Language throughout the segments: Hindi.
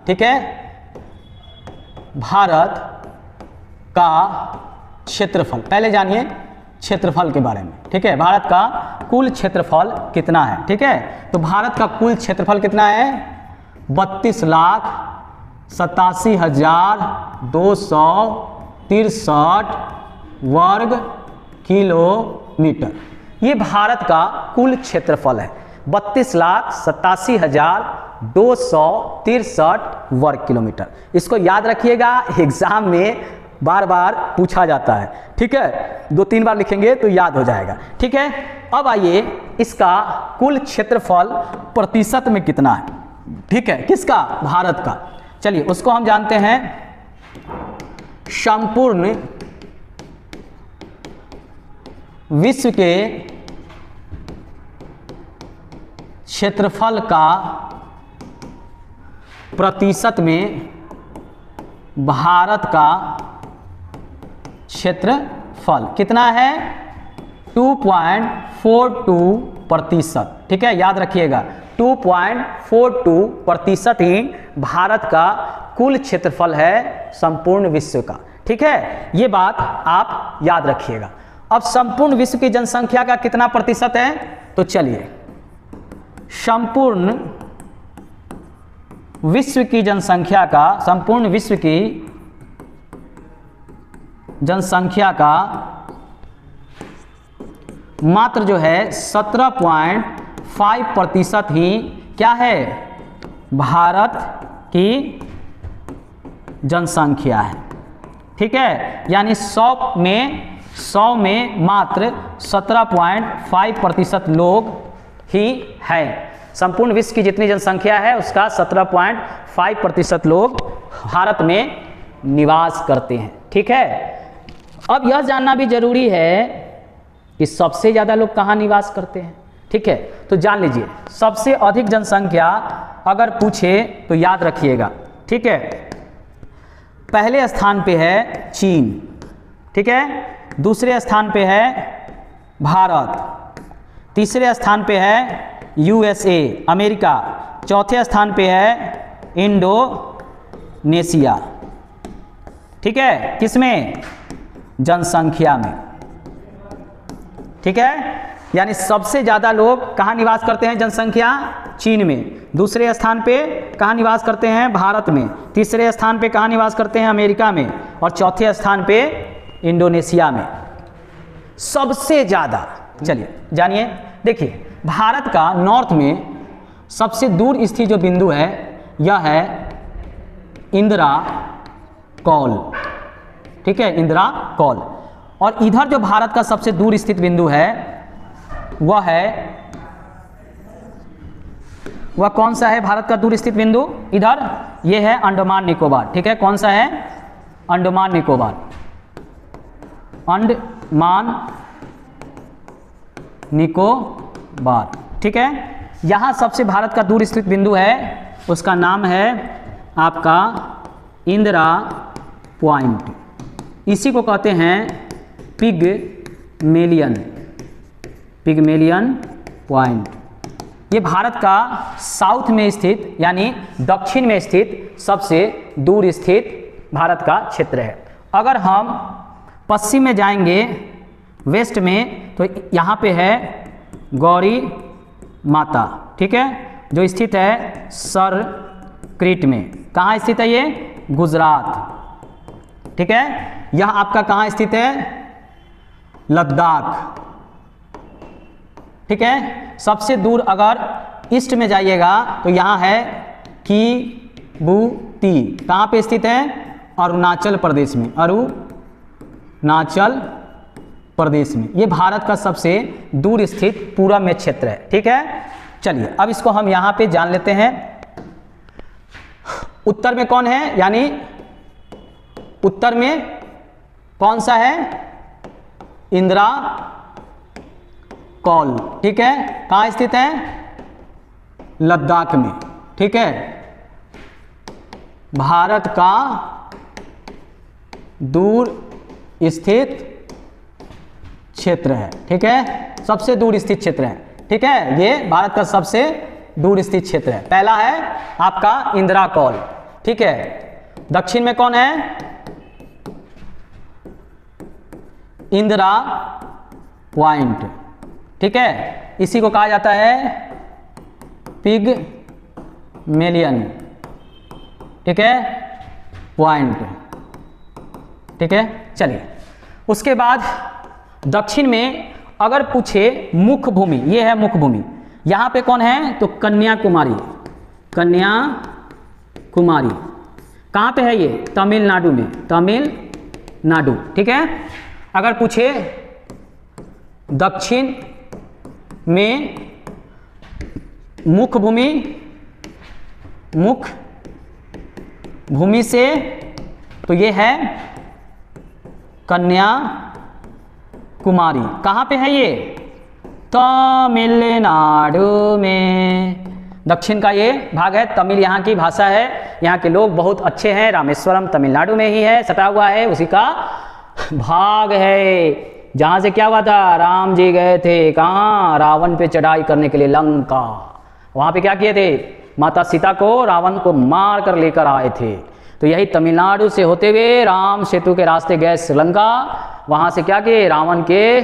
ठीक है, भारत का क्षेत्रफल, पहले जानिए क्षेत्रफल के बारे में, ठीक है। भारत का कुल क्षेत्रफल कितना है, ठीक है। तो भारत का कुल क्षेत्रफल कितना है, 32,87,263 वर्ग किलोमीटर। ये भारत का कुल क्षेत्रफल है, 32,87,263 वर्ग किलोमीटर। इसको याद रखिएगा, एग्जाम में बार बार पूछा जाता है, ठीक है। 2-3 बार लिखेंगे तो याद हो जाएगा, ठीक है। अब आइए, इसका कुल क्षेत्रफल प्रतिशत में कितना है, ठीक है, किसका, भारत का। चलिए उसको हम जानते हैं, संपूर्ण विश्व के क्षेत्रफल का प्रतिशत में भारत का क्षेत्रफल कितना है, 2.42%, ठीक है, याद रखिएगा 2.42% ही भारत का कुल क्षेत्रफल है संपूर्ण विश्व का, ठीक है। ये बात आप याद रखिएगा। अब संपूर्ण विश्व की जनसंख्या का कितना प्रतिशत है, तो चलिए संपूर्ण विश्व की जनसंख्या का, संपूर्ण विश्व की जनसंख्या का मात्र जो है 17.5% ही क्या है, भारत की जनसंख्या है, ठीक है। यानी 100 में मात्र 17.5% लोग ही है। संपूर्ण विश्व की जितनी जनसंख्या है उसका 17.5% लोग भारत में निवास करते हैं, ठीक है। अब यह जानना भी जरूरी है कि सबसे ज़्यादा लोग कहाँ निवास करते हैं, ठीक है। तो जान लीजिए, सबसे अधिक जनसंख्या अगर पूछे तो याद रखिएगा, ठीक है। पहले स्थान पे है चीन, ठीक है, दूसरे स्थान पे है भारत, तीसरे स्थान पे है USA अमेरिका, चौथे स्थान पे है इंडोनेशिया, ठीक है, किसमें, जनसंख्या में, ठीक है। यानी सबसे ज़्यादा लोग कहाँ निवास करते हैं, जनसंख्या चीन में, दूसरे स्थान पे कहाँ निवास करते हैं, भारत में, तीसरे स्थान पे कहाँ निवास करते हैं, अमेरिका में, और चौथे स्थान पे इंडोनेशिया में सबसे ज़्यादा। चलिए जानिए, देखिए भारत का नॉर्थ में सबसे दूर स्थित जो बिंदु है यह है इंदिरा कौल, ठीक है, इंदिरा कौल। और इधर जो भारत का सबसे दूर स्थित बिंदु है वह कौन सा है, भारत का दूर स्थित बिंदु इधर, यह है अंडमान निकोबार, ठीक है। कौन सा है, अंडमान निकोबार, अंडमान निकोबार, ठीक है। यहाँ सबसे भारत का दूर स्थित बिंदु है, उसका नाम है आपका इंदिरा पॉइंट, इसी को कहते हैं पिगमेलियन पॉइंट। ये भारत का साउथ में स्थित यानी दक्षिण में स्थित सबसे दूर स्थित भारत का क्षेत्र है। अगर हम पश्चिम में जाएंगे, वेस्ट में, तो यहाँ पे है गौरी माता, ठीक है, जो स्थित है सरक्रीट में। कहाँ स्थित है ये, गुजरात, ठीक है। यह आपका कहाँ स्थित है, लद्दाख, ठीक है। सबसे दूर अगर ईस्ट में जाइएगा तो यहाँ है कीबुती, कहाँ पे स्थित है, अरुणाचल प्रदेश में, अरुणाचल प्रदेश में। ये भारत का सबसे दूर स्थित पूर्व में क्षेत्र है, ठीक है। चलिए अब इसको हम यहाँ पे जान लेते हैं। उत्तर में कौन है, यानी उत्तर में कौन सा है, इंदिरा कौल, ठीक है। कहाँ स्थित है, लद्दाख में, ठीक है। भारत का दूर स्थित क्षेत्र है, ठीक है, सबसे दूर स्थित क्षेत्र है, ठीक है। ये भारत का सबसे दूर स्थित क्षेत्र है। पहला है आपका इंदिरा कौल, ठीक है। दक्षिण में कौन है? इंदिरा पॉइंट, ठीक है। इसी को कहा जाता है पिगमेलियन, ठीक है, पॉइंट, ठीक है। चलिए, उसके बाद दक्षिण में अगर पूछे मुख्य भूमि, ये है मुख्य भूमि, यहाँ पे कौन है? तो कन्याकुमारी, कन्याकुमारी कहाँ पे है? ये तमिलनाडु में, तमिलनाडु, ठीक है। अगर पूछे दक्षिण में मुख्य भूमि से, तो ये है कन्याकुमारी। कहाँ पे है ये? तमिलनाडु में। दक्षिण का ये भाग है, तमिल यहाँ की भाषा है, यहाँ के लोग बहुत अच्छे हैं। रामेश्वरम तमिलनाडु में ही है, सटा हुआ है, उसी का भाग है, जहाँ से क्या हुआ था? राम जी गए थे कहाँ? रावण पे चढ़ाई करने के लिए लंका। वहाँ पे क्या किए थे? माता सीता को, रावण को मार कर लेकर आए थे। तो यही तमिलनाडु से होते हुए राम सेतु के रास्ते गए श्रीलंका। वहाँ से क्या किए? रावण के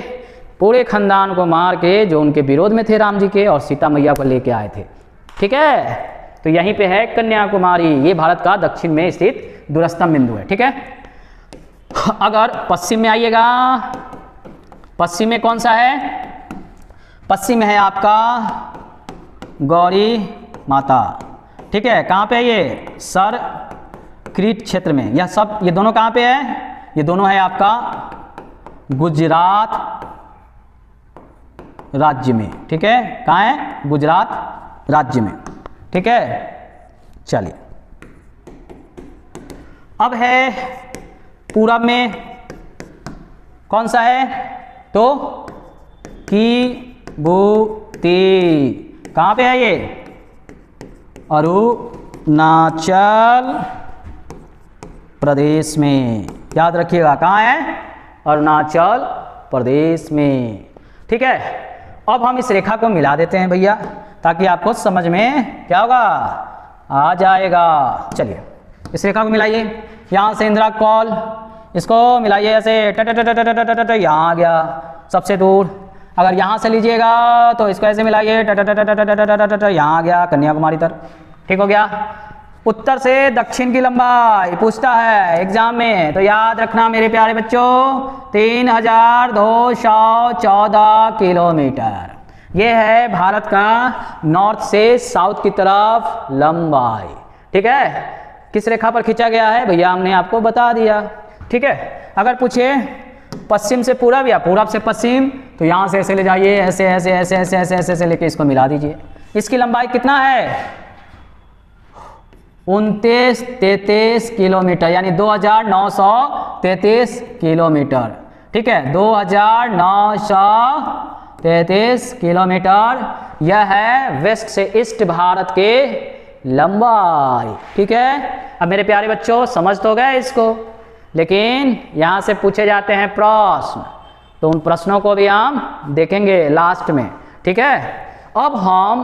पूरे खानदान को मार के, जो उनके विरोध में थे राम जी के, और सीता मैया को लेके आए थे, ठीक है। तो यहीं पे है कन्याकुमारी, ये भारत का दक्षिण में स्थित दूरस्थम बिंदु है, ठीक है। अगर पश्चिम में आइएगा, पश्चिम में कौन सा है? पश्चिम में है आपका गौरी माता, ठीक है। कहाँ पे है ये? सरक्रीट क्षेत्र में। यह सब, ये दोनों कहाँ पे है? ये दोनों है आपका गुजरात राज्य में, ठीक है। कहाँ है? गुजरात राज्य में, ठीक है। चलिए, अब है पूरब में कौन सा है? तो किबुती। कहाँ पे है ये? अरुणाचल प्रदेश में, याद रखिएगा। कहाँ है? अरुणाचल प्रदेश में, ठीक है। अब हम इस रेखा को मिला देते हैं भैया, ताकि आपको समझ में क्या होगा? आ जाएगा। चलिए, इस रेखा को मिलाइए। यहाँ से इंदिरा कॉल, इसको मिलाइए ऐसे, यहाँ आ गया सबसे दूर। अगर यहाँ से लीजिएगा तो इसको ऐसे मिलाइए, यहाँ आ गया कन्याकुमारी तक, ठीक हो गया। उत्तर से दक्षिण की लंबाई पूछता है एग्जाम में, तो याद रखना मेरे प्यारे बच्चों, 3214 किलोमीटर। ये है भारत का नॉर्थ से साउथ की तरफ लंबाई, ठीक है। किस रेखा पर खींचा गया है भैया? हमने आपको बता दिया, ठीक है। अगर पूछे पश्चिम से पूरब या पूरब से पश्चिम, तो यहाँ से ऐसे ले जाइए, ऐसे ऐसे ऐसे ऐसे ऐसे ऐसे ऐसे लेके इसको मिला दीजिए। इसकी लंबाई कितना है? 2933 किलोमीटर, यानी 2933 किलोमीटर, ठीक है। 2933 किलोमीटर, यह है वेस्ट से ईस्ट भारत के लंबाई, ठीक है। अब मेरे प्यारे बच्चों, समझ तो गए इसको, लेकिन यहाँ से पूछे जाते हैं प्रश्न, तो उन प्रश्नों को भी हम देखेंगे लास्ट में, ठीक है। अब हम